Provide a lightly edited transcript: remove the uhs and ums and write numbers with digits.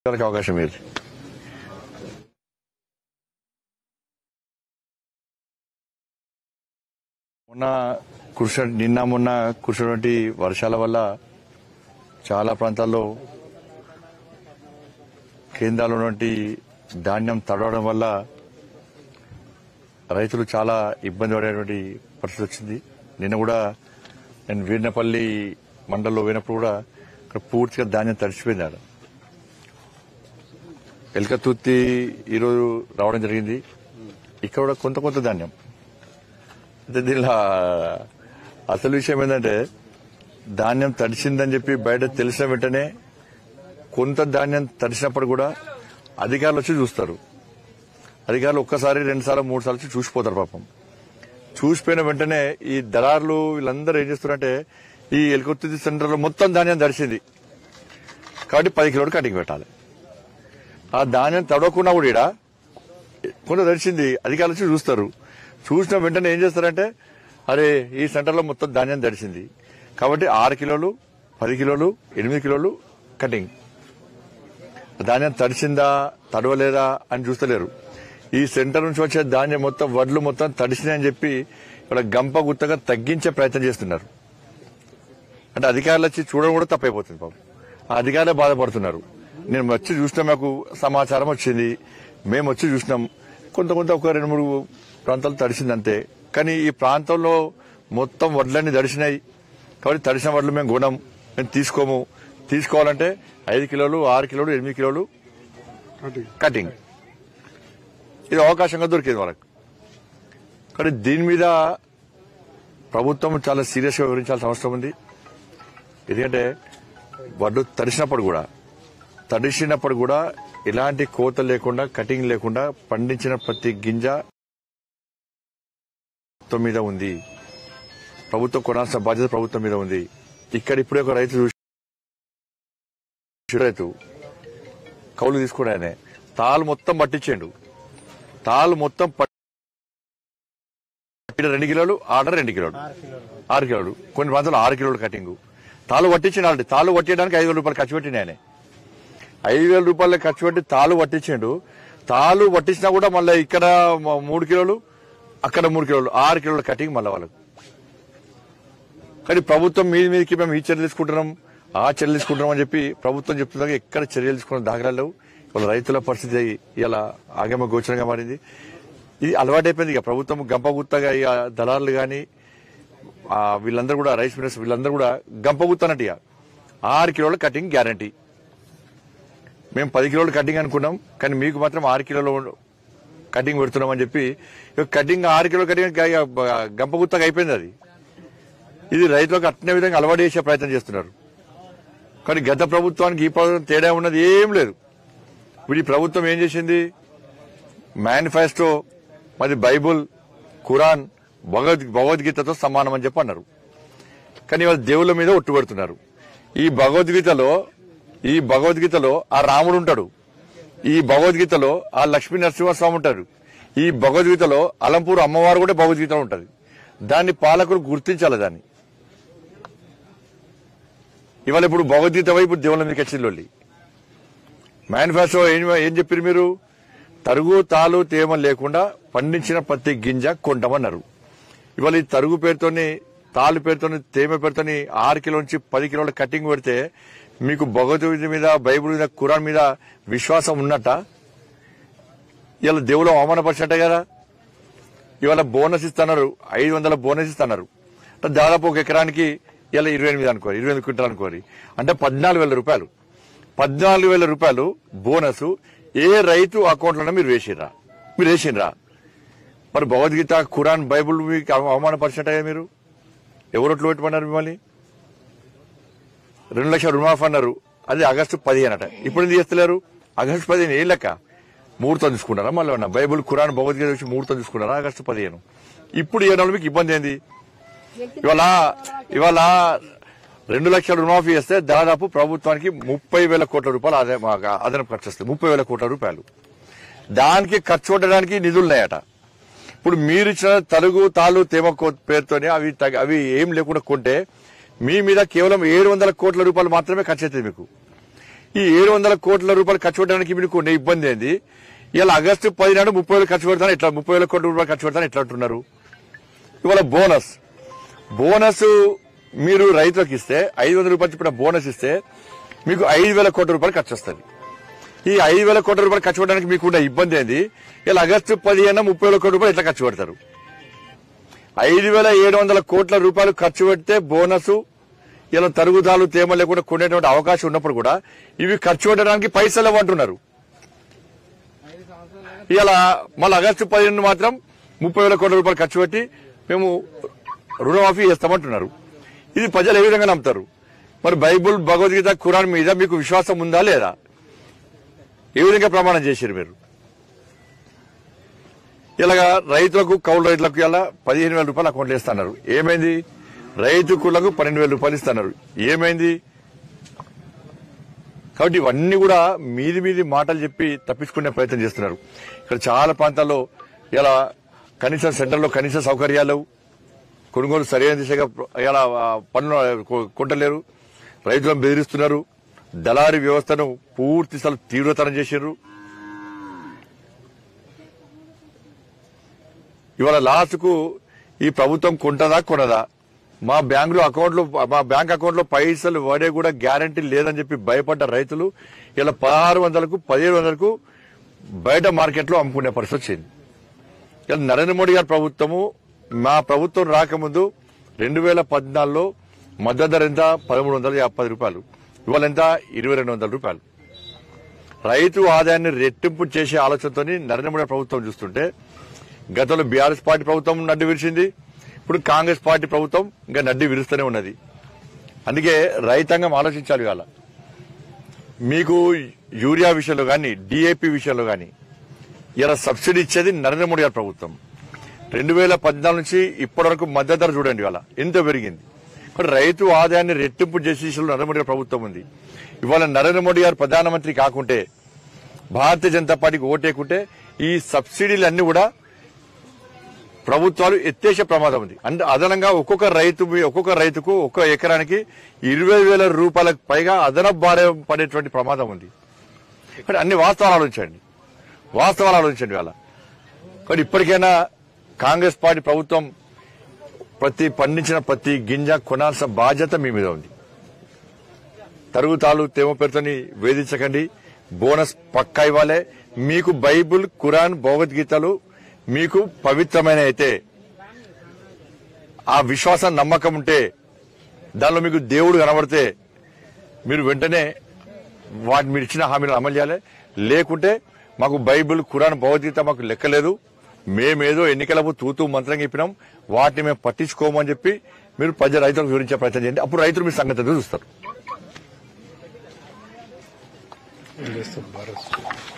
అవకాశం ఇది. నిన్న మొన్న కురిసినటువంటి వర్షాల వల్ల చాలా ప్రాంతాల్లో కేంద్రాల్లో ఉన్నటువంటి ధాన్యం తడవడం వల్ల రైతులు చాలా ఇబ్బంది పడేటువంటి పరిస్థితి వచ్చింది. నిన్న కూడా నేను వీర్నపల్లి మండలంలో పోయినప్పుడు కూడా ఇక్కడ పూర్తిగా ధాన్యం తడిచిపోయింది. ఆడ ఎల్కతుర్తి ఈరోజు రావడం జరిగింది. ఇక్కడ కూడా కొంత ధాన్యం. అయితే దీనిలో అసలు విషయం ఏంటంటే ధాన్యం తడిసిందని చెప్పి బయట తెలిసిన వెంటనే కొంత ధాన్యం తడిసినప్పుడు కూడా అధికారులు వచ్చి చూస్తారు. అధికారులు ఒక్కసారి 2 సార్లు 3 సార్లు వచ్చి చూసిపోతారు. పాపం చూసిపోయిన వెంటనే ఈ దళారులు వీళ్ళందరూ ఏం చేస్తారంటే ఈ ఎల్కతుర్తి సెంటర్లో మొత్తం ధాన్యం తడిసింది కాబట్టి 10 కిలోలు కటింగ్ పెట్టాలి. ఆ ధాన్యం తడవకుండా కూడా ఈడ కొంత తడిసింది, అధికారులు వచ్చి చూస్తారు. చూసిన వెంటనే ఏం చేస్తారంటే అరే ఈ సెంటర్లో మొత్తం ధాన్యం తడిసింది కాబట్టి 6 కిలోలు 10 కిలోలు 8 కిలోలు కటింగ్. ధాన్యం తడిసిందా తడవలేదా అని చూస్తలేరు. ఈ సెంటర్ నుంచి వచ్చే ధాన్యం మొత్తం వడ్లు మొత్తం తడిసినాయని చెప్పి ఇక్కడ గంప గుత్తగా తగ్గించే ప్రయత్నం చేస్తున్నారు. అంటే అధికారులు వచ్చి చూడడం కూడా తప్పైపోతుంది. పాపం ఆ అధికారులే బాధపడుతున్నారు. నేను వచ్చి చూసినా మాకు సమాచారం వచ్చింది, మేము వచ్చి చూసినాం. కొంత ఒక 2-3 ప్రాంతాలు తడిసింది అంతే. కానీ ఈ ప్రాంతంలో మొత్తం వడ్లన్నీ తడిసినాయి కాబట్టి తడిసిన వడ్లు మేము కొనం, మేము తీసుకోము. తీసుకోవాలంటే 5 కిలోలు 6 కిలోలు 8 కిలోలు కటింగ్. ఇది అవకాశంగా దొరికింది వాళ్ళకి. కానీ దీని మీద ప్రభుత్వం చాలా సీరియస్ గా వివరించాల్సిన అవసరం ఉంది. ఎందుకంటే వడ్లు తడిసినప్పుడు కూడా ఎలాంటి కోత లేకుండా కటింగ్ లేకుండా పండించిన ప్రతి గింజ ప్రభుత్వం మీద ఉంది. ప్రభుత్వం కొనాల్సిన బాధ్యత ప్రభుత్వం మీద ఉంది. ఇక్కడ ఇప్పుడే ఒక రైతు కౌలు తీసుకున్నాయనే తాళ్ళు మొత్తం పట్టించాడు. తాళ్ళు మొత్తం 2 కిలోలు ఆర్డర్ 2 కిలోలు 6 కిలోలు కొన్ని ప్రాంతాలు 6 కిలోలు కటింగ్. తాళ్ళు పట్టించాడు. తాళ్ళు పట్టేయడానికి 5,000 రూపాయలు ఖర్చు పెట్టిన ఆయన 5,000 రూపాయలు ఖర్చు పెట్టి తాళ్ళు పట్టించాడు. తాళ్ళు పట్టించినా కూడా మళ్ళీ ఇక్కడ 3 కిలోలు అక్కడ 3 కిలోలు 6 కిలోల కటింగ్ మళ్ళీ వాళ్ళకు. కానీ ప్రభుత్వం మీదకి మేము ఈ చర్యలు తీసుకుంటున్నాం ఆ చర్యలు తీసుకుంటున్నాం అని చెప్పి ప్రభుత్వం చెప్తుండగా ఎక్కడ చర్యలు తీసుకున్న దాఖలాలు లేవు. వాళ్ళ రైతుల పరిస్థితి ఇలా ఆగమ గోచరంగా మారింది. ఇది అలవాటైపోయింది. ఇక ప్రభుత్వం గంపగుత్తగా ఇక దళారులు కానీ వీళ్ళందరూ కూడా రైస్ మిల్లర్స్ వీళ్ళందరూ కూడా గంపగుత్తనట్టు ఇక 6 కిలోల కటింగ్ గ్యారంటీ. మేము 10 కిలోలు కటింగ్ అనుకున్నాం కానీ మీకు మాత్రం 6 కిలోలు కటింగ్ పెడుతున్నాం అని చెప్పి కటింగ్ 6 కిలోల కటింగ్ గంపగుత్తగా అయిపోయింది. అది ఇది రైతులకు అట్నే విధంగా అలవాటు చేసే ప్రయత్నం చేస్తున్నారు. కానీ గత ప్రభుత్వానికి ఈ ప్రభుత్వం తేడా ఉన్నది ఏం లేదు. వీడి ప్రభుత్వం ఏం చేసింది, మేనిఫెస్టో మరి బైబుల్ ఖురాన్ భగవద్గీతతో సమానం అని చెప్పి అన్నారు. కానీ వాళ్ళు దేవుళ్ళ మీద ఒట్టు పెడుతున్నారు. ఈ భగవద్గీతలో ఆ రాముడు ఉంటాడు, ఈ భగవద్గీతలో ఆ లక్ష్మీ నరసింహస్వామి ఉంటారు, ఈ భగవద్గీతలో అలంపూర్ అమ్మవారు కూడా భగవద్గీతలో ఉంటది. దాన్ని పాలకులు గుర్తించాలి. దాన్ని ఇవాళ ఇప్పుడు భగవద్గీత వైపు దేవుళ్ళ మీదకి వచ్చింది. మేనిఫెస్టో ఏం చెప్పారు మీరు, తరుగు తాలు తేమ లేకుండా పండించిన ప్రతి గింజ కొంటామన్నారు. ఇవాళ ఈ తరుగు పేరుతోని తాలు పేరుతోని తేమ పేరుతోని 6 కిలో నుంచి 10 కిలోల కటింగ్ పెడితే మీకు భగవద్గీత మీద బైబుల్ మీద ఖురాన్ మీద విశ్వాసం ఉన్నట్ట? ఇవాళ దేవుళ్ళు అవమానపరిచినట్టే కదా. ఇవాళ బోనస్ ఇస్తున్నారు, 500 బోనస్ ఇస్తున్నారు. దాదాపు ఒక ఎకరానికి ఇలా 28 అనుకోరు, 28 క్వింటాలు అనుకోరు, అంటే 14,000 రూపాయలు. 14,000 రూపాయలు బోనస్ ఏ రైతు అకౌంట్లోనే మీరు వేసిండ్రా? మరి భగవద్గీత ఖురాన్ బైబుల్ మీకు అవమానపరిచినట్టే. మీరు ఎవరొట్లు పెట్టుకున్నారు? మిమ్మల్ని 2 లక్షల రుణమాఫీ అన్నారు, అది ఆగస్టు 15 అట. ఇప్పుడు ఎందుకు చేస్తలేరు? ఆగస్టు 15 ఏ లెక్క ముహూర్తం తీసుకున్నారా? మళ్ళీ బైబుల్ ఖురాన్ భగవద్గీత వచ్చి ముహూర్తం తీసుకున్నారా? ఆగస్టు 15. ఇప్పుడు ఏ మీకు ఇబ్బంది ఏంది? ఇవాళ 2 లక్షల రుణమాఫీ చేస్తే దాదాపు ప్రభుత్వానికి 30,000 కోట్ల రూపాయలు అదనపు ఖర్చు వస్తుంది. 30,000 కోట్ల రూపాయలు దానికి ఖర్చు పెట్టడానికి నిధులున్నాయట. ఇప్పుడు మీరు ఇచ్చిన తరుగు తాలు తేమ పేరుతోనే అవి ఏం లేకుండా కొంటే మీ మీద కేవలం 700 కోట్ల రూపాయలు మాత్రమే ఖర్చు అవుతుంది. మీకు ఈ 700 కోట్ల రూపాయలు ఖర్చు పెట్టడానికి మీకు ఉన్న ఇబ్బంది ఏంది? ఇలా ఆగస్టు 10 నాడు 30,000 ఖర్చు పెడతాను, ఇట్లా 30,000 కోట్ల రూపాయలు ఖర్చు పెడతాను ఎట్లా అంటున్నారు? ఇవాళ బోనస్ మీరు రైతులకు ఇస్తే 500 రూపాయలు చెప్పిన బోనస్ ఇస్తే మీకు 5,000 కోట్ల రూపాయలు ఖర్చు వస్తుంది. ఈ 5,000 కోట్ల రూపాయలు ఖర్చు పెట్టడానికి మీకు ఉన్న ఇబ్బంది ఏంది? ఇలా ఆగస్టు 15 30,000 కోట్ల రూపాయలు ఎట్లా ఖర్చు పెడతారు? 5,700 కోట్ల రూపాయలు ఖర్చు పెడితే బోనస్ ఇలా తరుగుదాలు తేమ లేకుండా కొనేటువంటి అవకాశం ఉన్నప్పుడు కూడా ఇవి ఖర్చు పెట్టడానికి పైసలు ఇవ్వంటున్నారు. ఇలా మళ్ళీ ఆగస్టు 15 మాత్రం 30,000 కోట్ల రూపాయలు ఖర్చు పెట్టి మేము రుణమాఫీ చేస్తామంటున్నారు. ఇది ప్రజలు ఏ విధంగా నమ్ముతారు? మరి బైబుల్, భగవద్గీత, ఖురాన్ మీద మీకు విశ్వాసం ఉందా లేదా? ఏ విధంగా ప్రమాణం చేశారు మీరు? ఇలాగా రైతులకు, కౌలు రైతులకు ఇలా 15,000 రూపాయలు అకౌంట్లో ఇస్తున్నారు. ఏమైంది? రైతు కులకు 12,000 రూపాయలు ఇస్తున్నారు. ఏమైంది? కాబట్టి ఇవన్నీ కూడా మీది మాటలు చెప్పి తప్పించుకునే ప్రయత్నం చేస్తున్నారు. ఇక్కడ చాలా ప్రాంతాల్లో ఇలా కనీసం సెంటర్లో కనీస సౌకర్యాలు, కొనుగోలు సరైన దిశగా ఇలా పనులు కొంటలేరు, రైతులను బెదిరిస్తున్నారు, దళారీ వ్యవస్థను పూర్తి స్థలం తీవ్రతరం చేశారు. ఇవాళ లాస్ట్కు ఈ ప్రభుత్వం కొంటదా కొనదా, మా బ్యాంక్ అకౌంట్లో పైసలు పడే కూడా గ్యారంటీ లేదని చెప్పి భయపడ్డ రైతులు ఇలా 1600కు 1700కు బయట మార్కెట్లో అమ్ముకునే పరిస్థితి వచ్చింది. ఇలా నరేంద్ర మోడీ గారి ప్రభుత్వము, మా ప్రభుత్వం రాకముందు 2014లో మద్దతు ధర ఎంత? 1350 రూపాయలు. ఇవాళ ఎంత? 2200 రూపాయలు. రైతు ఆదాయాన్ని రెట్టింపు చేసే ఆలోచనతో నరేంద్ర మోడీ ప్రభుత్వం చూస్తుంటే, గతంలో బీఆర్ఎస్ పార్టీ ప్రభుత్వం నడ్డి విరిచింది, ఇప్పుడు కాంగ్రెస్ పార్టీ ప్రభుత్వం ఇంకా నడ్డి విరుస్తూనే ఉన్నది. అందుకే రైతాంగం ఆలోచించాలి. ఇవాళ మీకు యూరియా విషయంలో కానీ, డిఏపి విషయంలో కానీ ఇలా సబ్సిడీ ఇచ్చేది నరేంద్ర మోడీ గారి ప్రభుత్వం. 2014 నుంచి ఇప్పటి వరకు మద్దతు ధర చూడండి ఇవాళ ఎంత పెరిగింది. ఇప్పుడు రైతు ఆదాయాన్ని రెట్టింపు చేసే నరేంద్ర మోడీ గారి ప్రభుత్వం ఉంది. ఇవాళ నరేంద్ర మోడీ గారు ప్రధానమంత్రి కాకుంటే, భారతీయ జనతా పార్టీకి ఓటేకుంటే ఈ సబ్సిడీలన్నీ కూడా ప్రభుత్వాలు ఎత్తేసే ప్రమాదం ఉంది. అంటే అదనంగా ఒక్కొక్క రైతుకు ఒక్క ఎకరానికి 20,000 రూపాయలకు పైగా అదనపు భారం పడేటువంటి ప్రమాదం ఉంది. కానీ అన్ని వాస్తవాలు ఆలోచించండి ఇవాళ. కానీ ఇప్పటికైనా కాంగ్రెస్ పార్టీ ప్రభుత్వం పండించిన ప్రతి గింజ కొనాల్సిన బాధ్యత మీ మీద ఉంది. తరుగుతాలు తేమ పేరుతోని వేధించకండి. బోనస్ పక్కా ఇవ్వాలి. మీకు బైబుల్, ఖురాన్, భగవద్గీతలు మీకు పవిత్రమైన అయితే, ఆ విశ్వాసం నమ్మకం ఉంటే, దానిలో మీకు దేవుడు కనబడితే మీరు వెంటనే మీరు ఇచ్చిన హామీలను అమలు చేయాలి. లేకుంటే మాకు బైబుల్, ఖురాన్, భగవద్గీత మాకు లెక్కలేదు, మేమేదో ఎన్నికలకు తూతూ మంత్రంగా చెప్పినాం, వాటిని మేము పట్టించుకోమని చెప్పి మీరు రైతులకు వివరించే ప్రయత్నం చేయండి. అప్పుడు రైతులు మీ సంగతి చూస్తారు.